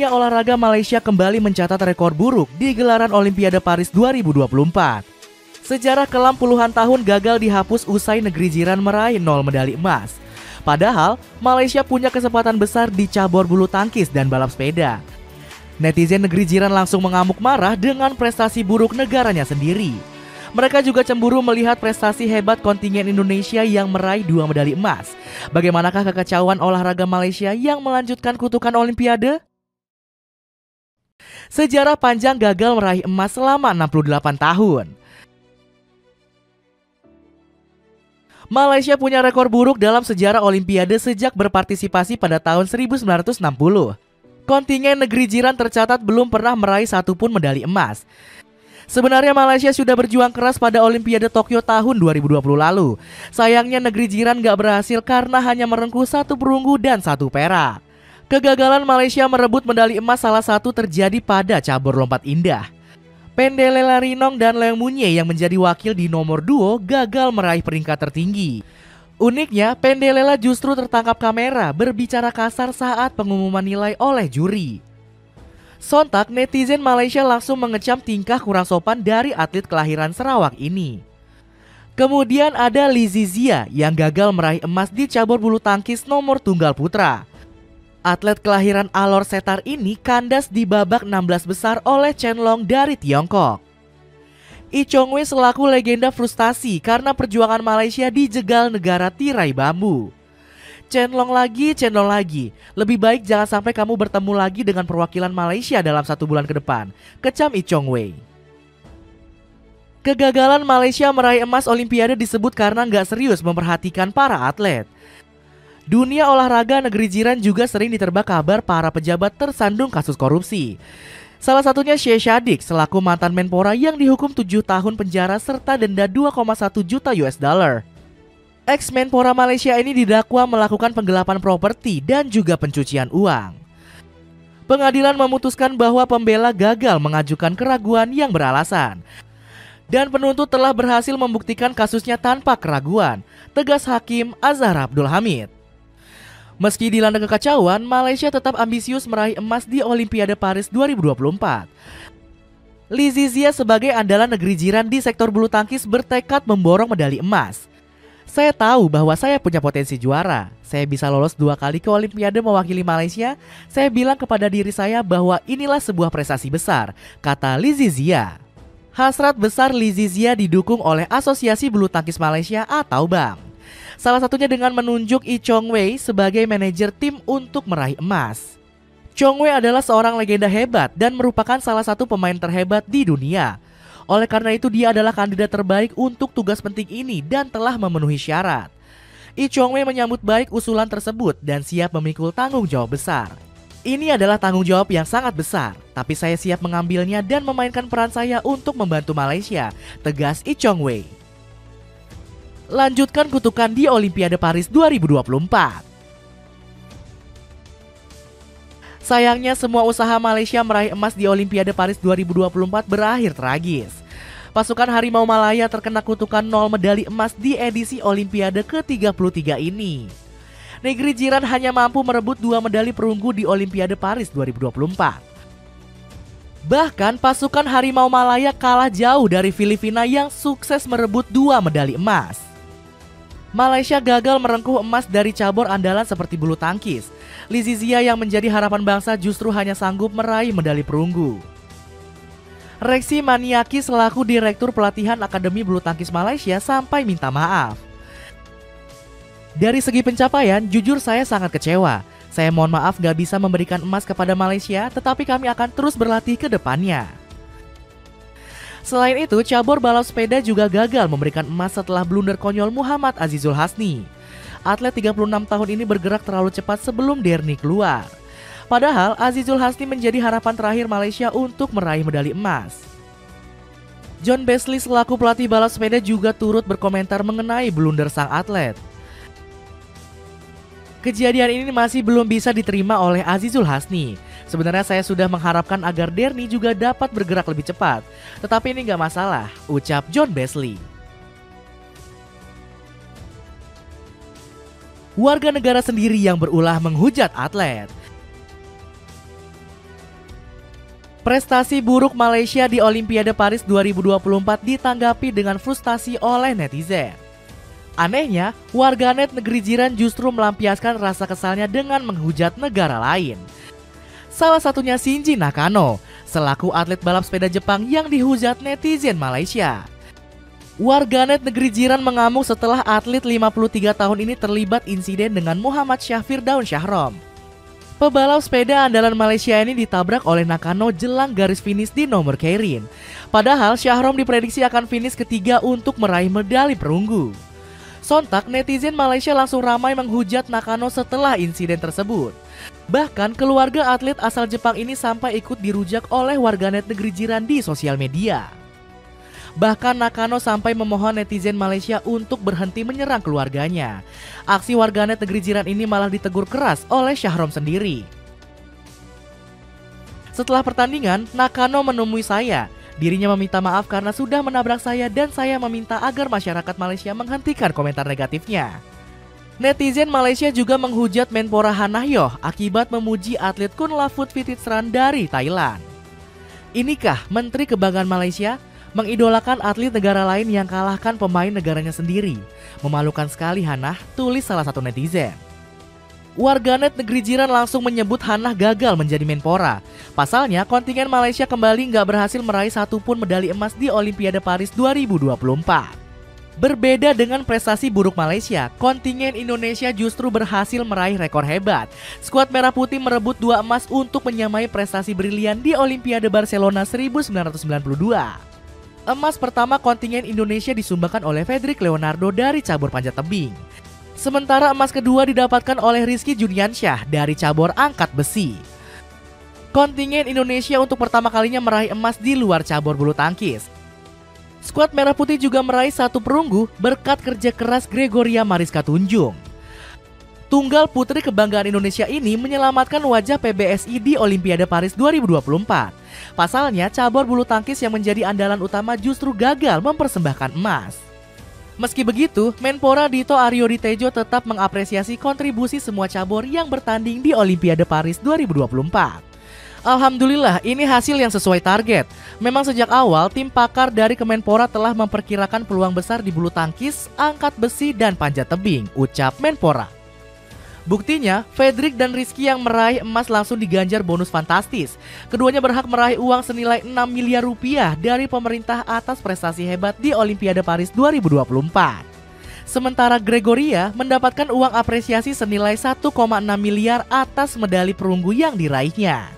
Dunia olahraga Malaysia kembali mencatat rekor buruk di gelaran Olimpiade Paris 2024. Sejarah kelam puluhan tahun gagal dihapus usai negeri jiran meraih 0 medali emas. Padahal, Malaysia punya kesempatan besar di cabur bulu tangkis dan balap sepeda. Netizen negeri jiran langsung mengamuk marah dengan prestasi buruk negaranya sendiri. Mereka juga cemburu melihat prestasi hebat kontingen Indonesia yang meraih 2 medali emas. Bagaimanakah kekacauan olahraga Malaysia yang melanjutkan kutukan Olimpiade? Sejarah panjang gagal meraih emas selama 68 tahun. Malaysia punya rekor buruk dalam sejarah Olimpiade sejak berpartisipasi pada tahun 1960. Kontingen negeri jiran tercatat belum pernah meraih satupun medali emas. Sebenarnya Malaysia sudah berjuang keras pada Olimpiade Tokyo tahun 2020 lalu. Sayangnya negeri jiran gak berhasil karena hanya merengkuh 1 perunggu dan 1 perak. Kegagalan Malaysia merebut medali emas salah satu terjadi pada cabur lompat indah. Pendelela Rinong dan Leong Munye yang menjadi wakil di nomor duo gagal meraih peringkat tertinggi. Uniknya, Pendelela justru tertangkap kamera berbicara kasar saat pengumuman nilai oleh juri. Sontak, netizen Malaysia langsung mengecam tingkah kurang sopan dari atlet kelahiran Sarawak ini. Kemudian ada Lizzie Zia yang gagal meraih emas di cabur bulu tangkis nomor tunggal putra. Atlet kelahiran Alor Setar ini kandas di babak 16 besar oleh Chen Long dari Tiongkok. Lee Chong Wei selaku legenda frustasi karena perjuangan Malaysia dijegal negara tirai bambu. Chen Long lagi. Lebih baik jangan sampai kamu bertemu lagi dengan perwakilan Malaysia dalam 1 bulan ke depan, kecam Lee Chong Wei. Kegagalan Malaysia meraih emas Olimpiade disebut karena nggak serius memperhatikan para atlet. Dunia olahraga negeri jiran juga sering diterpa kabar para pejabat tersandung kasus korupsi. Salah satunya Sheikh Shadik selaku mantan Menpora yang dihukum 7 tahun penjara serta denda 2,1 juta US dollar. Ex-Menpora Malaysia ini didakwa melakukan penggelapan properti dan juga pencucian uang. Pengadilan memutuskan bahwa pembela gagal mengajukan keraguan yang beralasan. Dan penuntut telah berhasil membuktikan kasusnya tanpa keraguan, tegas Hakim Azhar Abdul Hamid. Meski dilanda kekacauan, Malaysia tetap ambisius meraih emas di Olimpiade Paris 2024. Lizzie Zia sebagai andalan negeri jiran di sektor bulu tangkis bertekad memborong medali emas. Saya tahu bahwa saya punya potensi juara. Saya bisa lolos 2 kali ke Olimpiade mewakili Malaysia. Saya bilang kepada diri saya bahwa inilah sebuah prestasi besar, kata Lizzie Zia. Hasrat besar Lizzie Zia didukung oleh Asosiasi Bulu Tangkis Malaysia atau BAM. Salah satunya dengan menunjuk Lee Chong Wei sebagai manajer tim untuk meraih emas. Chong Wei adalah seorang legenda hebat dan merupakan salah satu pemain terhebat di dunia. Oleh karena itu dia adalah kandidat terbaik untuk tugas penting ini dan telah memenuhi syarat. Lee Chong Wei menyambut baik usulan tersebut dan siap memikul tanggung jawab besar. Ini adalah tanggung jawab yang sangat besar, tapi saya siap mengambilnya dan memainkan peran saya untuk membantu Malaysia, tegas Lee Chong Wei. Lanjutkan kutukan di Olimpiade Paris 2024. Sayangnya semua usaha Malaysia meraih emas di Olimpiade Paris 2024 berakhir tragis. Pasukan Harimau Malaya terkena kutukan 0 medali emas di edisi Olimpiade ke-33 ini. Negeri jiran hanya mampu merebut 2 medali perunggu di Olimpiade Paris 2024. Bahkan pasukan Harimau Malaya kalah jauh dari Filipina yang sukses merebut 2 medali emas. Malaysia gagal merengkuh emas dari cabur andalan seperti bulu tangkis. Lizzie Zia yang menjadi harapan bangsa justru hanya sanggup meraih medali perunggu. Reksi Maniaki selaku Direktur Pelatihan Akademi Bulu Tangkis Malaysia sampai minta maaf. Dari segi pencapaian, jujur saya sangat kecewa. Saya mohon maaf gak bisa memberikan emas kepada Malaysia, tetapi kami akan terus berlatih ke depannya. Selain itu, cabur balap sepeda juga gagal memberikan emas setelah blunder konyol Muhammad Azizul Hasni. Atlet 36 tahun ini bergerak terlalu cepat sebelum Derni keluar. Padahal Azizul Hasni menjadi harapan terakhir Malaysia untuk meraih medali emas. John Besley selaku pelatih balap sepeda juga turut berkomentar mengenai blunder sang atlet. Kejadian ini masih belum bisa diterima oleh Azizul Hasni. Sebenarnya saya sudah mengharapkan agar Derni juga dapat bergerak lebih cepat. Tetapi ini gak masalah, ucap John Besley. Warga negara sendiri yang berulah menghujat atlet. Prestasi buruk Malaysia di Olimpiade Paris 2024 ditanggapi dengan frustasi oleh netizen. Anehnya, warganet negeri jiran justru melampiaskan rasa kesalnya dengan menghujat negara lain. Salah satunya Shinji Nakano, selaku atlet balap sepeda Jepang yang dihujat netizen Malaysia. Warganet negeri jiran mengamuk setelah atlet 53 tahun ini terlibat insiden dengan Muhammad Syafir Daun Syahrom. Pebalap sepeda andalan Malaysia ini ditabrak oleh Nakano jelang garis finish di nomor keirin. Padahal Syahrom diprediksi akan finish ketiga untuk meraih medali perunggu. Sontak netizen Malaysia langsung ramai menghujat Nakano setelah insiden tersebut. Bahkan keluarga atlet asal Jepang ini sampai ikut dirujak oleh warganet negeri jiran di sosial media. Bahkan Nakano sampai memohon netizen Malaysia untuk berhenti menyerang keluarganya. Aksi warganet negeri jiran ini malah ditegur keras oleh Syahrom sendiri. Setelah pertandingan, Nakano menemui saya. Dirinya meminta maaf karena sudah menabrak saya dan saya meminta agar masyarakat Malaysia menghentikan komentar negatifnya. Netizen Malaysia juga menghujat Menpora Hanahyoh akibat memuji atlet Kunlavut Phitithran dari Thailand. Inikah Menteri Kebanggaan Malaysia? Mengidolakan atlet negara lain yang kalahkan pemain negaranya sendiri. Memalukan sekali Hanah, tulis salah satu netizen. Warganet negeri jiran langsung menyebut Hanah gagal menjadi Menpora. Pasalnya, kontingen Malaysia kembali nggak berhasil meraih satupun medali emas di Olimpiade Paris 2024. Berbeda dengan prestasi buruk Malaysia, kontingen Indonesia justru berhasil meraih rekor hebat. Skuad Merah Putih merebut 2 emas untuk menyamai prestasi brilian di Olimpiade Barcelona 1992. Emas pertama kontingen Indonesia disumbangkan oleh Fedrik Leonardo dari cabur panjat tebing. Sementara emas kedua didapatkan oleh Rizky Juniansyah dari cabur angkat besi. Kontingen Indonesia untuk pertama kalinya meraih emas di luar cabur bulu tangkis. Skuad Merah Putih juga meraih 1 perunggu berkat kerja keras Gregoria Mariska Tunjung. Tunggal putri kebanggaan Indonesia ini menyelamatkan wajah PBSI di Olimpiade Paris 2024. Pasalnya, cabur bulu tangkis yang menjadi andalan utama justru gagal mempersembahkan emas. Meski begitu, Menpora Dito Aryo Ditejo tetap mengapresiasi kontribusi semua cabur yang bertanding di Olimpiade Paris 2024. Alhamdulillah, ini hasil yang sesuai target. Memang sejak awal, tim pakar dari Kemenpora telah memperkirakan peluang besar di bulu tangkis, angkat besi, dan panjat tebing, ucap Menpora. Buktinya, Fedrik dan Rizky yang meraih emas langsung diganjar bonus fantastis. Keduanya berhak meraih uang senilai 6 miliar rupiah dari pemerintah atas prestasi hebat di Olimpiade Paris 2024. Sementara Gregoria mendapatkan uang apresiasi senilai 1,6 miliar atas medali perunggu yang diraihnya.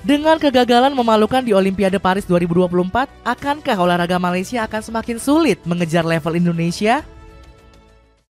Dengan kegagalan memalukan di Olimpiade Paris 2024, akankah olahraga Malaysia akan semakin sulit mengejar level Indonesia?